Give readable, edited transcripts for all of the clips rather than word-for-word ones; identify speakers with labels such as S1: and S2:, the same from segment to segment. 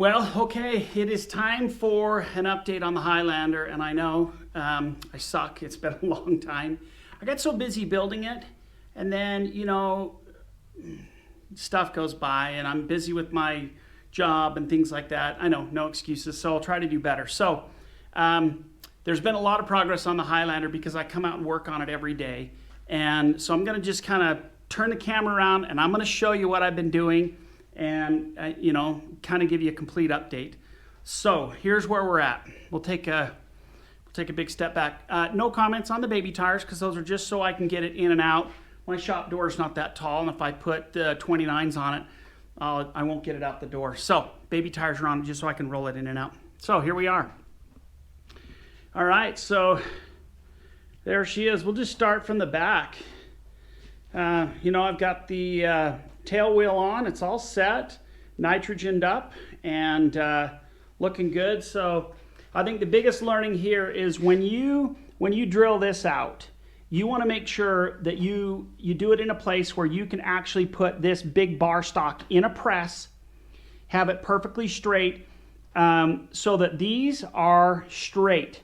S1: Well, okay, it is time for an update on the Highlander, and I know I suck. It's been a long time. I got so busy building it, and then, stuff goes by, and I'm busy with my job and things like that. I know, no excuses, so I'll try to do better. So, there's been a lot of progress on the Highlander because I come out and work on it every day. And so I'm going to just kind of turn the camera around, and I'm going to show you what I've been doing and, kind of give you a complete update. So here's where we're at. We'll take a big step back. No comments on the baby tires because those are just so I can get it in and out. My shop door is not that tall, and if I put 29s on it, I won't get it out the door. So baby tires are on just so I can roll it in and out. So here we are. All right, so there she is. We'll just start from the back. I've got the tail wheel on. It's all set, nitrogened up, and looking good. So I think the biggest learning here is when you drill this out, you want to make sure that you do it in a place where you can actually put this big bar stock in a press, have it perfectly straight, so that these are straight.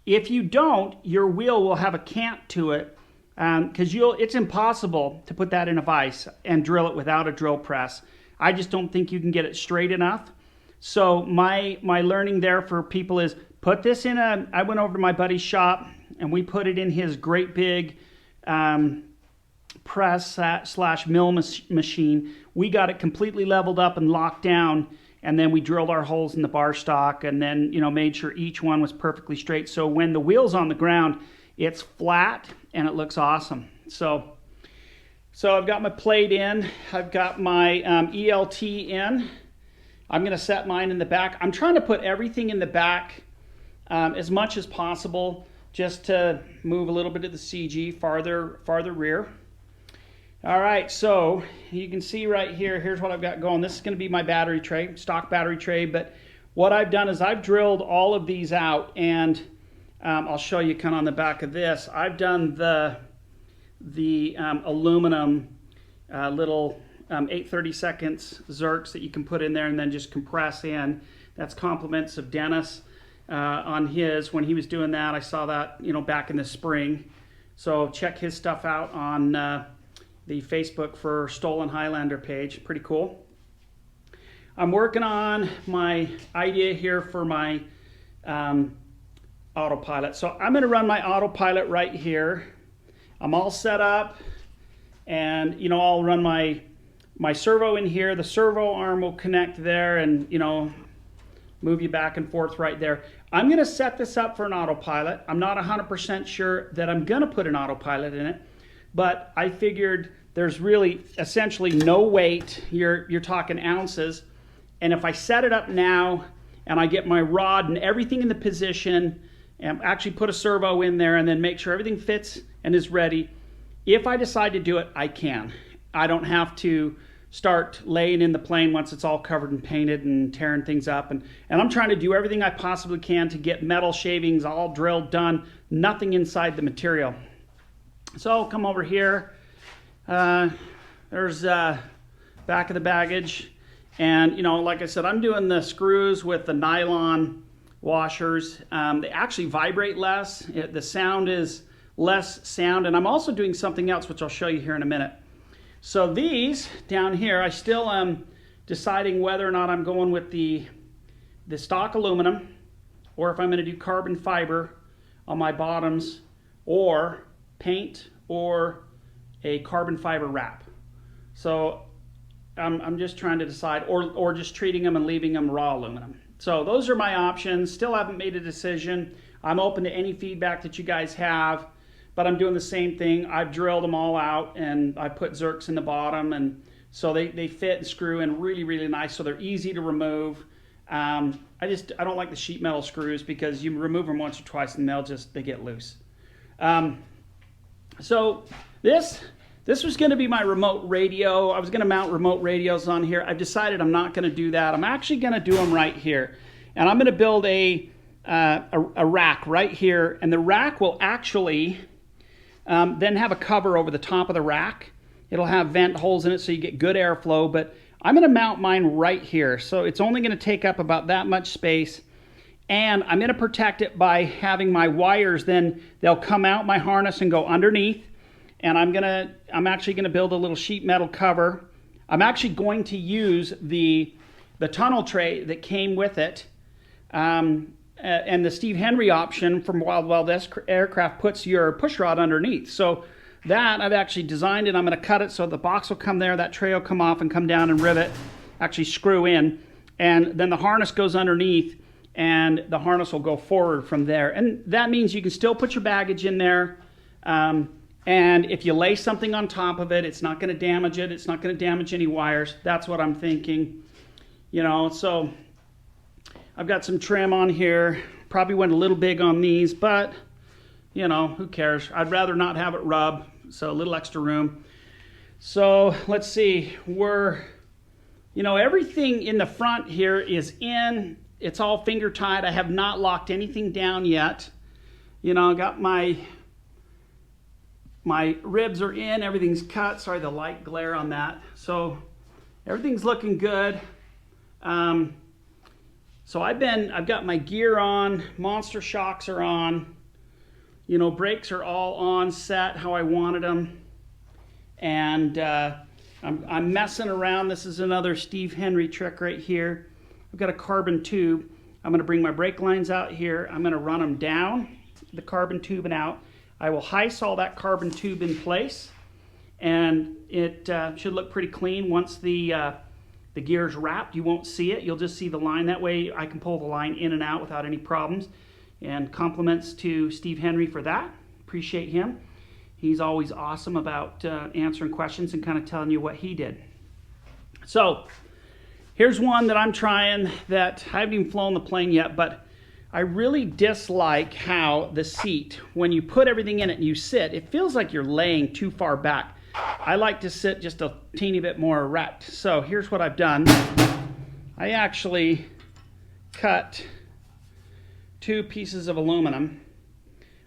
S1: If you don't, your wheel will have a cant to it, because it's impossible to put that in a vise and drill it without a drill press. I just don't think you can get it straight enough. So my learning there for people is put this in I went over to my buddy's shop and we put it in his great big press / mill machine. We got it completely leveled up and locked down, and then we drilled our holes in the bar stock, and then made sure each one was perfectly straight. So when the wheel's on the ground, it's flat and it looks awesome. So I've got my plate in. I've got my ELT in. I'm going to set mine in the back. I'm trying to put everything in the back as much as possible, just to move a little bit of the CG farther rear. All right, so you can see right here, here's what I've got going. This is going to be my battery tray, stock battery tray, but what I've done is I've drilled all of these out, and I'll show you kind of on the back of this. I've done the aluminum little 8/32 Zerks that you can put in there and then just compress in. That's compliments of Dennis on his. When he was doing that, I saw that back in the spring. So check his stuff out on the Facebook for Stolen Highlander page. Pretty cool. I'm working on my idea here for my Autopilot. So I'm going to run my Autopilot right here. I'm all set up, and I'll run my servo in here. The servo arm will connect there and move you back and forth right there. I'm going to set this up for an Autopilot. I'm not 100% sure that I'm going to put an Autopilot in it, but I figured there's really essentially no weight. You're talking ounces, and if I set it up now and I get my rod and everything in the position and actually put a servo in there and then make sure everything fits and is ready, if I decide to do it, I can. I don't have to start laying in the plane once it's all covered and painted and tearing things up. And I'm trying to do everything I possibly can to get metal shavings all drilled, done, nothing inside the material. So I'll come over here. There's back of the baggage. And, like I said, I'm doing the screws with the nylon washers. They actually vibrate less. The sound is less sound. And I'm also doing something else, which I'll show you here in a minute. So these down here, I still am deciding whether or not I'm going with the stock aluminum, or if I'm going to do carbon fiber on my bottoms, or paint, or a carbon fiber wrap. So I'm just trying to decide, or just treating them and leaving them raw aluminum. So those are my options. Still haven't made a decision. I'm open to any feedback that you guys have, but I'm doing the same thing. I've drilled them all out, and I put Zerks in the bottom, and so they fit and screw in really, really nice, so they're easy to remove. I don't like the sheet metal screws because you remove them once or twice and they get loose. So this was going to be my remote radio. I was going to mount remote radios on here. I've decided I'm not going to do that. I'm actually going to do them right here. And I'm going to build a rack right here. And the rack will actually then have a cover over the top of the rack. It'll have vent holes in it so you get good airflow. But I'm going to mount mine right here. So it's only going to take up about that much space. And I'm going to protect it by having my wires, then they'll come out my harness and go underneath. And I'm actually going to build a little sheet metal cover. I'm actually going to use the tunnel tray that came with it. And the Steve Henry option from Wild Aircraft puts your push rod underneath. So that I've actually designed it. I'm going to cut it so the box will come there, that tray will come off and come down and rivet, actually screw in. And then the harness goes underneath, and the harness will go forward from there. And that means you can still put your baggage in there. And if you lay something on top of it, it's not going to damage it. It's not going to damage any wires. That's what I'm thinking. You know, so I've got some trim on here. Probably went a little big on these, but, you know, who cares? I'd rather not have it rub, so a little extra room. So let's see. Everything in the front here is in. It's all finger tied. I have not locked anything down yet. You know, I got my ribs are in, everything's cut. Sorry, the light glare on that. So everything's looking good. So I've got my gear on, monster shocks are on, you know, brakes are all on, set how I wanted them. And I'm messing around. This is another Steve Henry trick right here. I've got a carbon tube. I'm going to bring my brake lines out here. I'm going to run them down the carbon tube and out. I will high-saw that carbon tube in place, and it should look pretty clean. Once the gear's wrapped, you won't see it. You'll just see the line. That way I can pull the line in and out without any problems. And compliments to Steve Henry for that. Appreciate him. He's always awesome about answering questions and kind of telling you what he did. So here's one that I'm trying that I haven't even flown the plane yet, but I really dislike how the seat, when you put everything in it and you sit, it feels like you're laying too far back. I like to sit just a teeny bit more erect. So here's what I've done. I actually cut 2 pieces of aluminum.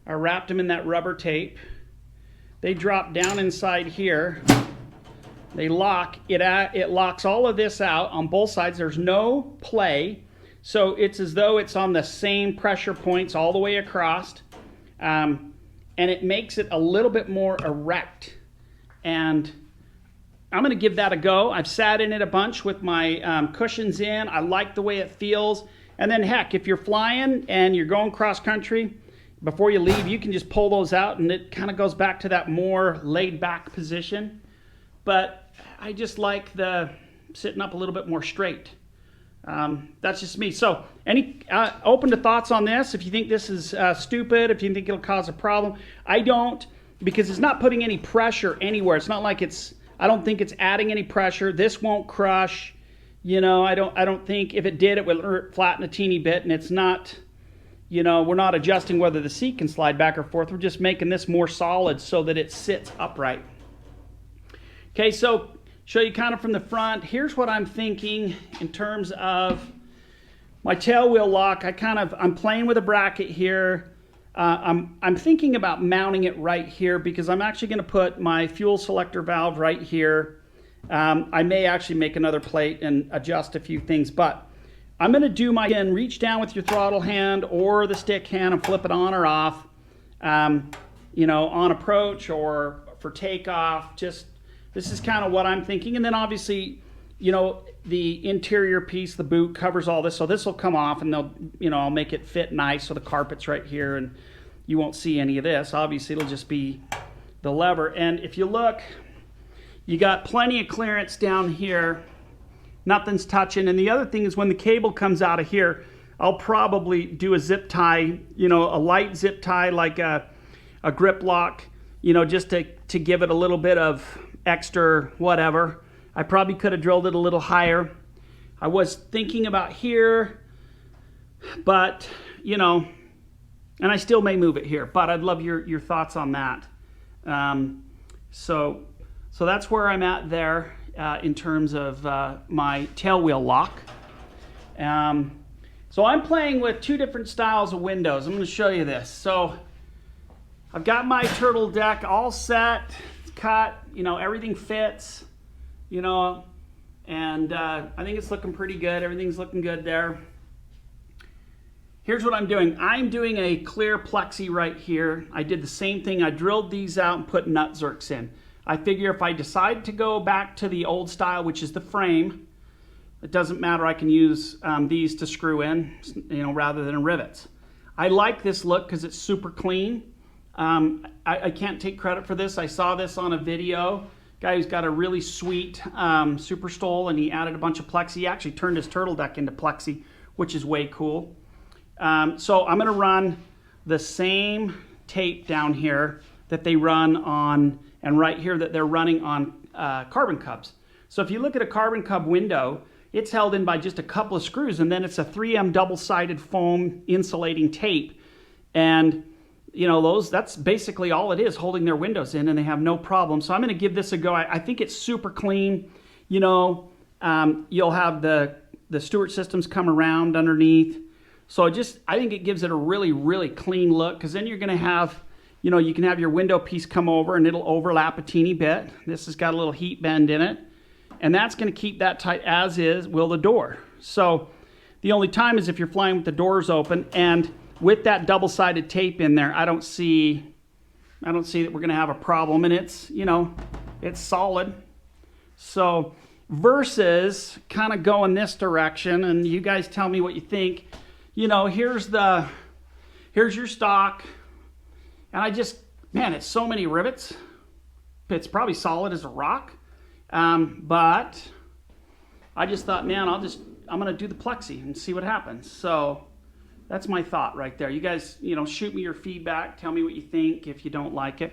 S1: I wrapped them in that rubber tape. They drop down inside here. They lock. It locks all of this out on both sides. There's no play. So it's as though it's on the same pressure points all the way across. And it makes it a little bit more erect. And I'm going to give that a go. I've sat in it a bunch with my cushions in. I like the way it feels. And then heck, if you're flying and you're going cross country, before you leave, you can just pull those out and it kind of goes back to that more laid back position. But I just like the sitting up a little bit more straight. That's just me. So open to thoughts on this. If you think this is stupid, if you think it'll cause a problem. I don't, because it's not putting any pressure anywhere. It's not like I don't think it's adding any pressure. This won't crush. You know, I don't think if it did, it would flatten a teeny bit, and it's not, you know, we're not adjusting whether the seat can slide back or forth. We're just making this more solid so that it sits upright. Okay, so show you kind of from the front. Here's what I'm thinking in terms of my tail wheel lock. I'm playing with a bracket here. I'm thinking about mounting it right here because I'm actually going to put my fuel selector valve right here. I may actually make another plate and adjust a few things, but I'm going to do again, reach down with your throttle hand or the stick hand and flip it on or off, you know, on approach or for takeoff. This is kind of what I'm thinking. And then obviously, you know, the interior piece, the boot covers all this. So this will come off and I'll make it fit nice. So the carpet's right here and you won't see any of this. Obviously it'll just be the lever. And if you look, you got plenty of clearance down here. Nothing's touching. And the other thing is when the cable comes out of here, I'll probably do a zip tie, you know, a light zip tie like a grip lock, you know, just to give it a little bit of extra whatever. I probably could have drilled it a little higher. I was thinking about here, but you know, and I still may move it here, but I'd love your thoughts on that. So that's where I'm at there in terms of my tail wheel lock. So I'm playing with 2 different styles of windows. I'm going to show you this. So I've got my turtle deck all set, cut, you know, everything fits, you know, And I think it's looking pretty good. Everything's looking good there. Here's what I'm doing. I'm doing a clear plexi right here. I did the same thing. I drilled these out and put nut zerks in. I figure if I decide to go back to the old style, which is the frame, it doesn't matter. I can use these to screw in, rather than rivets. I like this look because it's super clean. I can't take credit for this. I saw this on a video. Guy who's got a really sweet super stole, and he added a bunch of plexi. He actually turned his turtle deck into plexi, which is way cool. So I'm going to run the same tape down here that they run on, and right here that they're running on carbon cubs. So if you look at a carbon cub window, it's held in by just a couple of screws, and then it's a 3M double-sided foam insulating tape. And that's basically all it is, holding their windows in, and they have no problem. So I'm going to give this a go. I think it's super clean. You'll have the Stewart systems come around underneath. So I think it gives it a really, really clean look, because then you're going to have, you can have your window piece come over and it'll overlap a teeny bit. This has got a little heat bend in it, and that's going to keep that tight, as is will the door. So the only time is if you're flying with the doors open, and with that double-sided tape in there, I don't see that we're going to have a problem, and it's solid. So versus kind of going this direction, and you guys tell me what you think. Here's your stock, and it's so many rivets. It's probably solid as a rock, but I just thought, man, I'm going to do the plexi and see what happens. So that's my thought right there. You guys, shoot me your feedback. Tell me what you think if you don't like it.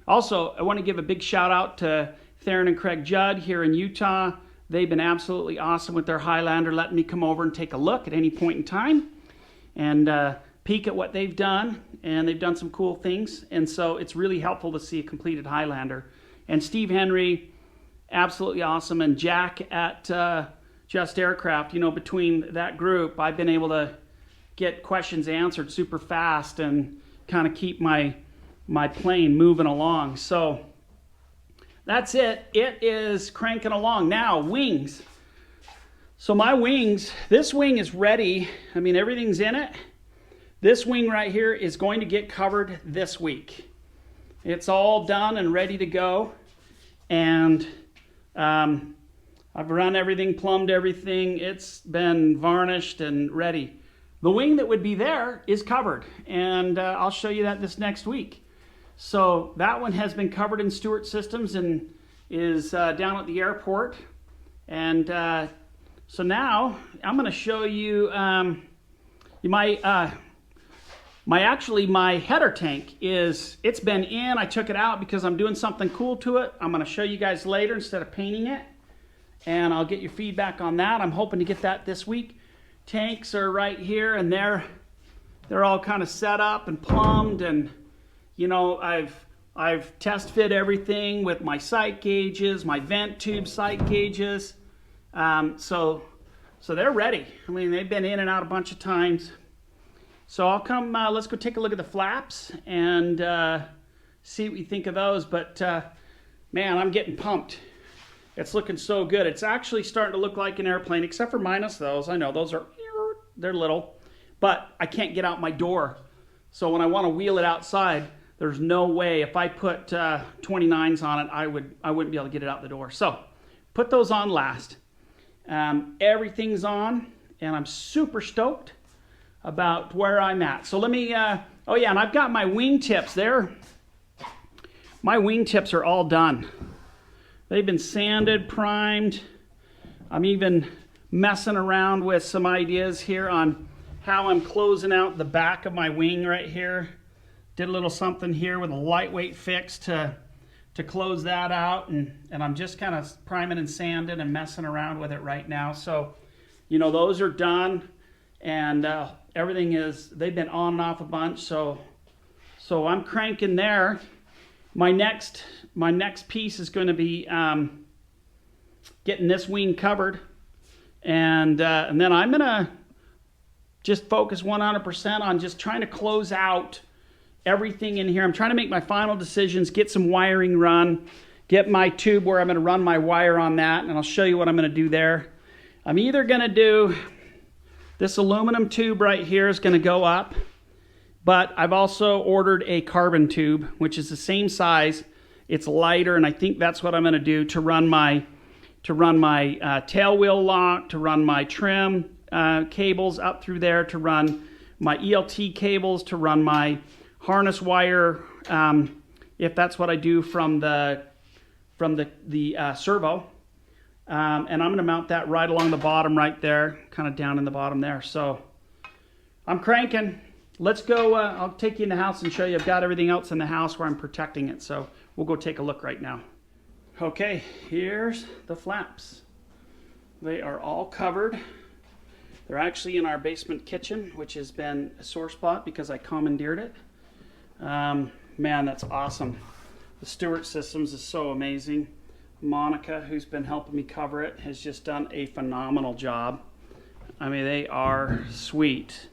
S1: Also, I want to give a big shout out to Theron and Craig Judd here in Utah. They've been absolutely awesome with their Highlander, letting me come over and take a look at any point in time and peek at what they've done. And they've done some cool things. And so it's really helpful to see a completed Highlander. And Steve Henry, absolutely awesome. And Jack at Just Aircraft, between that group, I've been able to get questions answered super fast and kind of keep my plane moving along. So that's it. It is cranking along. Now, wings. So my wings, this wing is ready. I mean, everything's in it. This wing right here is going to get covered this week. It's all done and ready to go. And I've run everything, plumbed everything. It's been varnished and ready. The wing that would be there is covered, and I'll show you that this next week. So that one has been covered in Stewart Systems and is down at the airport. And so now I'm going to show you my header tank it's been in. I took it out because I'm doing something cool to it. I'm going to show you guys later instead of painting it, and I'll get your feedback on that. I'm hoping to get that this week. Tanks are right here, and they're all kind of set up and plumbed, and I've test fit everything with my sight gauges, my vent tube sight gauges. So they're ready. I mean, they've been in and out a bunch of times. So I'll come, let's go take a look at the flaps and see what you think of those. But man, I'm getting pumped. It's looking so good. It's actually starting to look like an airplane, except for minus those. I know those they're little, but I can't get out my door. So when I want to wheel it outside, there's no way. If I put 29s on it, I wouldn't be able to get it out the door. So put those on last. Everything's on, and I'm super stoked about where I'm at. So let me, oh yeah, and I've got my wingtips there. My wingtips are all done. They've been sanded, primed. I'm even messing around with some ideas here on how I'm closing out the back of my wing right here. Did a little something here with a lightweight fix to close that out, and I'm just kind of priming and sanding and messing around with it right now. So, those are done, and everything they've been on and off a bunch, so I'm cranking there. My next piece is going to be getting this wing covered, and then I'm going to just focus 100% on just trying to close out everything in here. I'm trying to make my final decisions, get some wiring run, get my tube where I'm going to run my wire on that, and I'll show you what I'm going to do there. I'm either going to do this aluminum tube right here is going to go up, but I've also ordered a carbon tube, which is the same size. It's lighter, and I think that's what I'm going to do to run my tail wheel lock, to run my trim cables up through there, to run my ELT cables, to run my harness wire, if that's what I do from the servo. And I'm going to mount that right along the bottom right there, kind of down in the bottom there. So I'm cranking. Let's go. I'll take you in the house and show you. I've got everything else in the house where I'm protecting it. So we'll go take a look right now. Okay, here's the flaps. They are all covered. They're actually in our basement kitchen, which has been a sore spot because I commandeered it. Man, that's awesome. The Stewart Systems is so amazing. Monica, who's been helping me cover it, has just done a phenomenal job. I mean, they are sweet.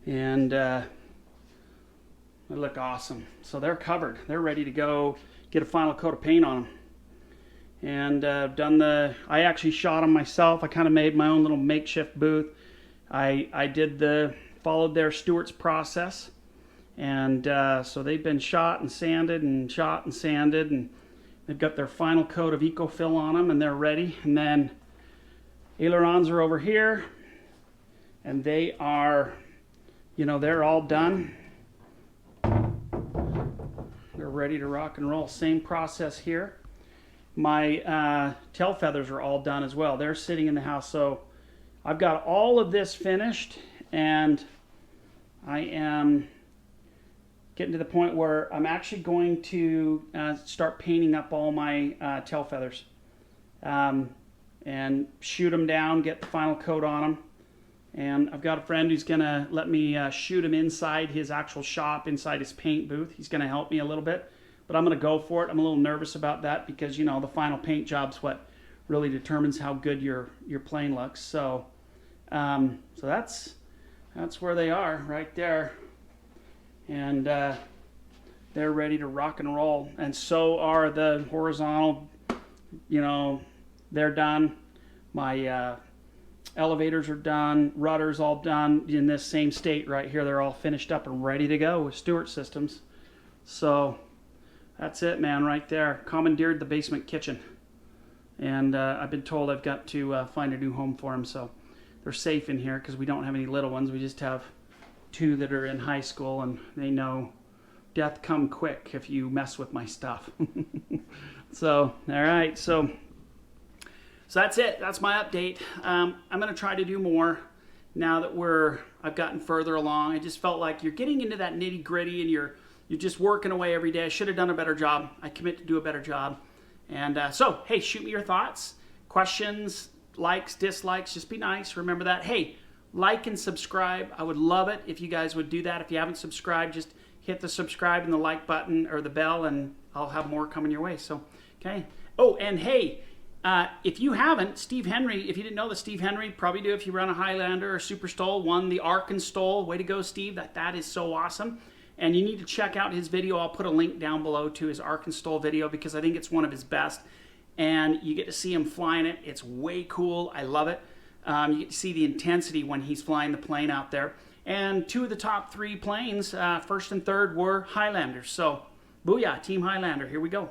S1: And they look awesome. So they're covered. They're ready to go get a final coat of paint on them. And I actually shot them myself. I kind of made my own little makeshift booth. I followed their Stewart's process. And so they've been shot and sanded, and they've got their final coat of EcoFill on them, and they're ready. And then ailerons are over here, and they are, they're all done. They're ready to rock and roll. Same process here. My tail feathers are all done as well. They're sitting in the house. So I've got all of this finished, and I am getting to the point where I'm actually going to start painting up all my tail feathers and shoot them down, get the final coat on them. And I've got a friend who's going to let me shoot them inside his actual shop, inside his paint booth. He's going to help me a little bit. But I'm going to go for it. I'm a little nervous about that because, the final paint job's what really determines how good your plane looks. So so that's where they are right there. And they're ready to rock and roll. And so are the horizontal, they're done. My elevators are done. Rudders all done in this same state right here. They're all finished up and ready to go with Stewart Systems. So that's it, man, right there. Commandeered the basement kitchen. And I've been told I've got to find a new home for them. So they're safe in here because we don't have any little ones. We just have 2 that are in high school, and they know death come quick if you mess with my stuff. So, all right. So that's it. That's my update. I'm going to try to do more now that I've gotten further along. I just felt like you're getting into that nitty gritty and you're just working away every day. I should have done a better job. I commit to do a better job. And so, hey, shoot me your thoughts, questions, likes, dislikes. Just be nice. Remember that. Hey, like and subscribe. I would love it if you guys would do that. If you haven't subscribed, just hit the subscribe and the like button or the bell, and I'll have more coming your way. So, okay. Oh, and hey, if you haven't, Steve Henry, if you didn't know that Steve Henry, probably do if you run a Highlander or Super Stole, won the Arkansas. Way to go, Steve. That is so awesome. And you need to check out his video. I'll put a link down below to his Arkansas video because I think it's one of his best. And you get to see him flying it. It's way cool. I love it. You get to see the intensity when he's flying the plane out there. And 2 of the top 3 planes, first and third, were Highlanders. So, booyah, Team Highlander. Here we go.